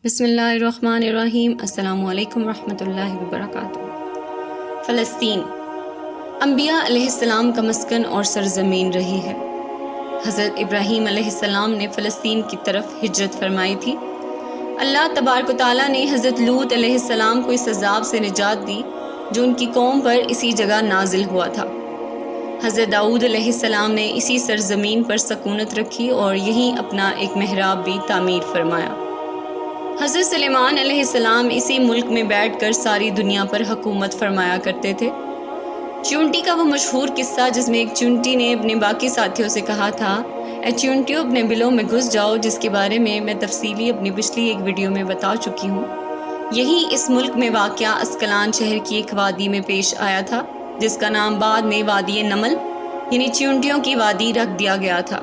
بسم اللہ الرحمن الرحیم۔ السلام علیکم ورحمۃ اللہ وبرکاتہ۔ فلسطین انبیاء علیہ السلام کا مسکن اور سرزمین رہی ہے۔ حضرت ابراہیم علیہ السلام نے فلسطین کی طرف ہجرت فرمائی تھی۔ اللہ تبارک و تعالیٰ نے حضرت لوط علیہ السلام کو اس عذاب سے نجات دی جو ان کی قوم پر اسی جگہ نازل ہوا تھا۔ حضرت داؤد علیہ السلام نے اسی سرزمین پر سکونت رکھی اور یہیں اپنا ایک محراب بھی تعمیر فرمایا۔ حضرت سلیمان علیہ السلام اسی ملک میں بیٹھ کر ساری دنیا پر حکومت فرمایا کرتے تھے۔ چیونٹی کا وہ مشہور قصہ جس میں ایک چیونٹی نے اپنے باقی ساتھیوں سے کہا تھا، اے چیونٹیوں اپنے بلوں میں گھس جاؤ، جس کے بارے میں تفصیلی اپنی پچھلی ایک ویڈیو میں بتا چکی ہوں۔ یہی اس ملک میں واقع اسکلان شہر کی ایک وادی میں پیش آیا تھا جس کا نام بعد میں وادی نمل یعنی چیونٹیوں کی وادی رکھ دیا گیا تھا۔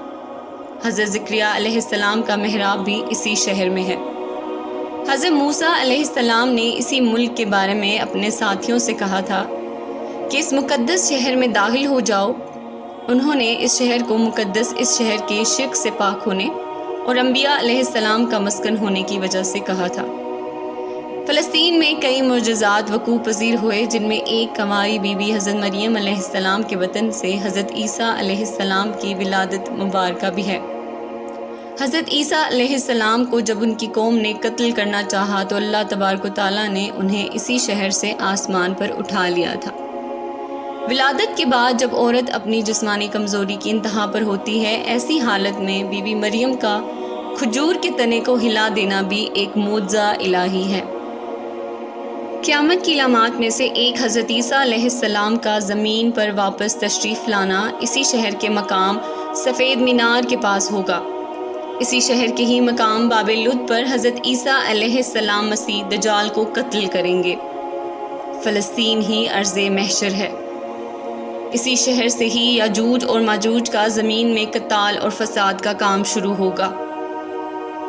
حضرت زکریا علیہ السلام کا محراب بھی اسی شہر میں ہے۔ حضرت موسیٰ علیہ السلام نے اسی ملک کے بارے میں اپنے ساتھیوں سے کہا تھا کہ اس مقدس شہر میں داخل ہو جاؤ۔ انہوں نے اس شہر کو مقدس اس شہر کے شرک سے پاک ہونے اور انبیاء علیہ السلام کا مسکن ہونے کی وجہ سے کہا تھا۔ فلسطین میں کئی معجزات وقوع پذیر ہوئے، جن میں ایک کنواری بی بی حضرت مریم علیہ السلام کے وطن سے حضرت عیسیٰ علیہ السلام کی ولادت مبارکہ بھی ہے۔ حضرت عیسیٰ علیہ السلام کو جب ان کی قوم نے قتل کرنا چاہا تو اللہ تبارک و تعالیٰ نے انہیں اسی شہر سے آسمان پر اٹھا لیا تھا۔ ولادت کے بعد جب عورت اپنی جسمانی کمزوری کی انتہا پر ہوتی ہے، ایسی حالت میں بی بی مریم کا کھجور کے تنے کو ہلا دینا بھی ایک معجزہ الہی ہے۔ قیامت کی علامات میں سے ایک حضرت عیسیٰ علیہ السلام کا زمین پر واپس تشریف لانا اسی شہر کے مقام سفید مینار کے پاس ہوگا۔ اسی شہر کے ہی مقام باب لد پر حضرت عیسیٰ علیہ السلام مسیح دجال کو قتل کریں گے۔ فلسطین ہی ارض محشر ہے۔ اسی شہر سے ہی یاجوج اور ماجوج کا زمین میں قتال اور فساد کا کام شروع ہوگا۔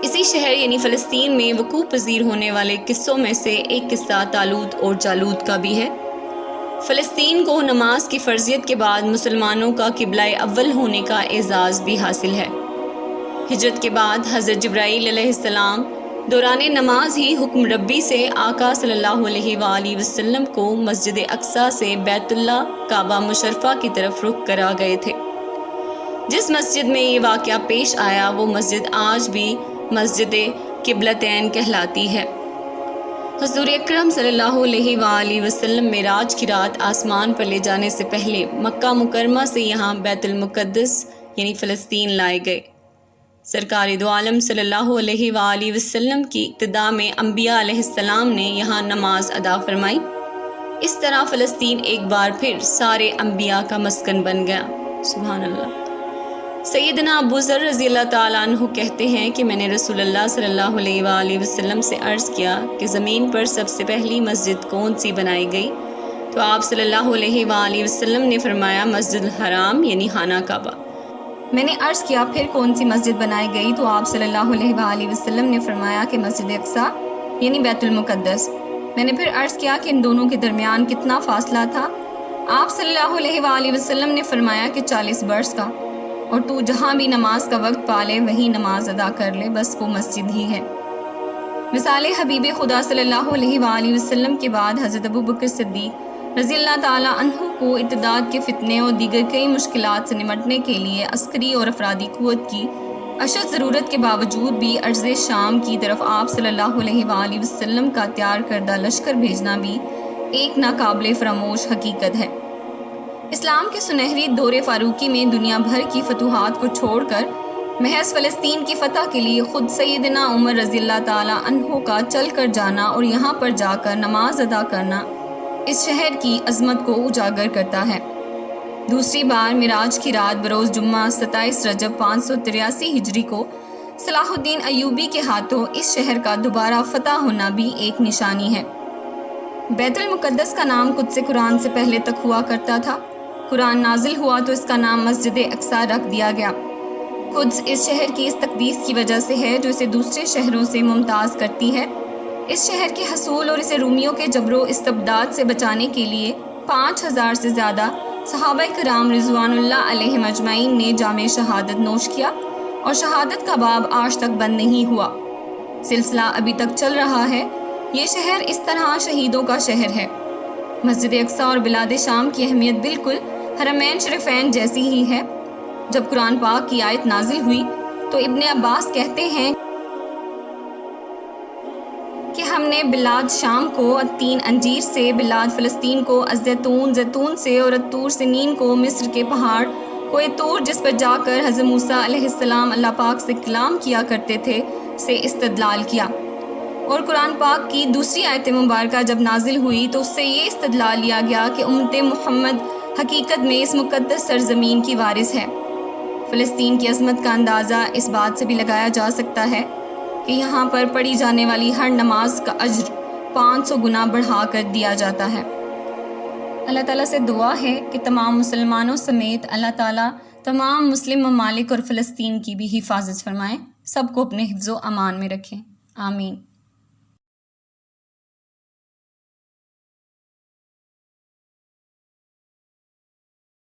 اسی شہر یعنی فلسطین میں وقوع پذیر ہونے والے قصوں میں سے ایک قصہ طالوت اور جالوت کا بھی ہے۔ فلسطین کو نماز کی فرضیت کے بعد مسلمانوں کا قبلہ اول ہونے کا اعزاز بھی حاصل ہے۔ ہجرت کے بعد حضرت جبرائیل علیہ السلام دوران نماز ہی حکم ربی سے آقا صلی اللہ علیہ وآلہ وسلم کو مسجد اقصیٰ سے بیت اللہ کعبہ مشرفہ کی طرف رخ کرا گئے تھے۔ جس مسجد میں یہ واقعہ پیش آیا وہ مسجد آج بھی مسجد قبلتین کہلاتی ہے۔ حضور اکرم صلی اللہ علیہ وآلہ وسلم معراج کی رات آسمان پر لے جانے سے پہلے مکہ مکرمہ سے یہاں بیت المقدس یعنی فلسطین لائے گئے۔ سرکار دو عالم صلی اللہ علیہ وآلہ وسلم کی ابتدا میں انبیاء علیہ السلام نے یہاں نماز ادا فرمائی۔ اس طرح فلسطین ایک بار پھر سارے انبیاء کا مسکن بن گیا۔ سبحان اللہ۔ سیدنا ابو ذر رضی اللہ تعالیٰ عنہ کہتے ہیں کہ میں نے رسول اللہ صلی اللہ علیہ وآلہ وسلم سے عرض کیا کہ زمین پر سب سے پہلی مسجد کون سی بنائی گئی؟ تو آپ صلی اللہ علیہ وآلہ وسلم نے فرمایا مسجد الحرام یعنی خانہ کعبہ۔ میں نے عرض کیا پھر کون سی مسجد بنائی گئی؟ تو آپ صلی اللہ علیہ وآلہ وسلم نے فرمایا کہ مسجد اقصیٰ یعنی بیت المقدس۔ میں نے پھر عرض کیا کہ ان دونوں کے درمیان کتنا فاصلہ تھا؟ آپ صلی اللہ علیہ وآلہ وسلم نے فرمایا کہ 40 برس کا، اور تو جہاں بھی نماز کا وقت پالے وہیں نماز ادا کر لے، بس وہ مسجد ہی ہے۔ مثال حبیب خدا صلی اللہ علیہ وآلہ وسلم کے بعد حضرت ابوبکر صدیق رضی اللہ تعالیٰ عنہ کو ارتداد کے فتنے اور دیگر کئی مشکلات سے نمٹنے کے لیے عسکری اور افرادی قوت کی اشد ضرورت کے باوجود بھی ارض شام کی طرف آپ صلی اللہ علیہ وآلہ وسلم کا تیار کردہ لشکر بھیجنا بھی ایک ناقابل فراموش حقیقت ہے۔ اسلام کے سنہری دور فاروقی میں دنیا بھر کی فتوحات کو چھوڑ کر محض فلسطین کی فتح کے لیے خود سیدنا عمر رضی اللہ تعالیٰ عنہ کا چل کر جانا اور یہاں پر جا کر نماز ادا کرنا اس شہر کی عظمت کو اجاگر کرتا ہے۔ دوسری بار معراج کی رات بروز جمعہ 27 رجب 583 ہجری کو صلاح الدین ایوبی کے ہاتھوں اس شہر کا دوبارہ فتح ہونا بھی ایک نشانی ہے۔ بیت المقدس کا نام قدس قرآن سے پہلے تک ہوا کرتا تھا۔ قرآن نازل ہوا تو اس کا نام مسجد اقصیٰ رکھ دیا گیا۔ قدس اس شہر کی اس تقدیس کی وجہ سے ہے جو اسے دوسرے شہروں سے ممتاز کرتی ہے۔ اس شہر کے حصول اور اسے رومیوں کے جبر و استبداد سے بچانے کے لیے 5000 سے زیادہ صحابہ کرام رضوان اللہ علیہم اجمعین نے جام شہادت نوش کیا اور شہادت کا باب آج تک بند نہیں ہوا۔ سلسلہ ابھی تک چل رہا ہے۔ یہ شہر اس طرح شہیدوں کا شہر ہے۔ مسجد اقصی اور بلاد شام کی اہمیت بالکل حرمین شریفین جیسی ہی ہے۔ جب قرآن پاک کی آیت نازل ہوئی تو ابن عباس کہتے ہیں کہ ہم نے بلاد شام کو التین انجیر سے، بلاد فلسطین کو الزیتون زیتون سے، اور الطور سنین کو مصر کے پہاڑ کوہ طور جس پر جا کر حضرت موسیٰ علیہ السلام اللہ پاک سے کلام کیا کرتے تھے سے استدلال کیا۔ اور قرآن پاک کی دوسری آیت مبارکہ جب نازل ہوئی تو اس سے یہ استدلال لیا گیا کہ امت محمد حقیقت میں اس مقدس سرزمین کی وارث ہے۔ فلسطین کی عظمت کا اندازہ اس بات سے بھی لگایا جا سکتا ہے کہ یہاں پر پڑھی جانے والی ہر نماز کا اجر 500 گنا بڑھا کر دیا جاتا ہے۔ اللہ تعالیٰ سے دعا ہے کہ تمام مسلمانوں سمیت اللہ تعالیٰ تمام مسلم ممالک اور فلسطین کی بھی حفاظت فرمائیں، سب کو اپنے حفظ و امان میں رکھیں، آمین۔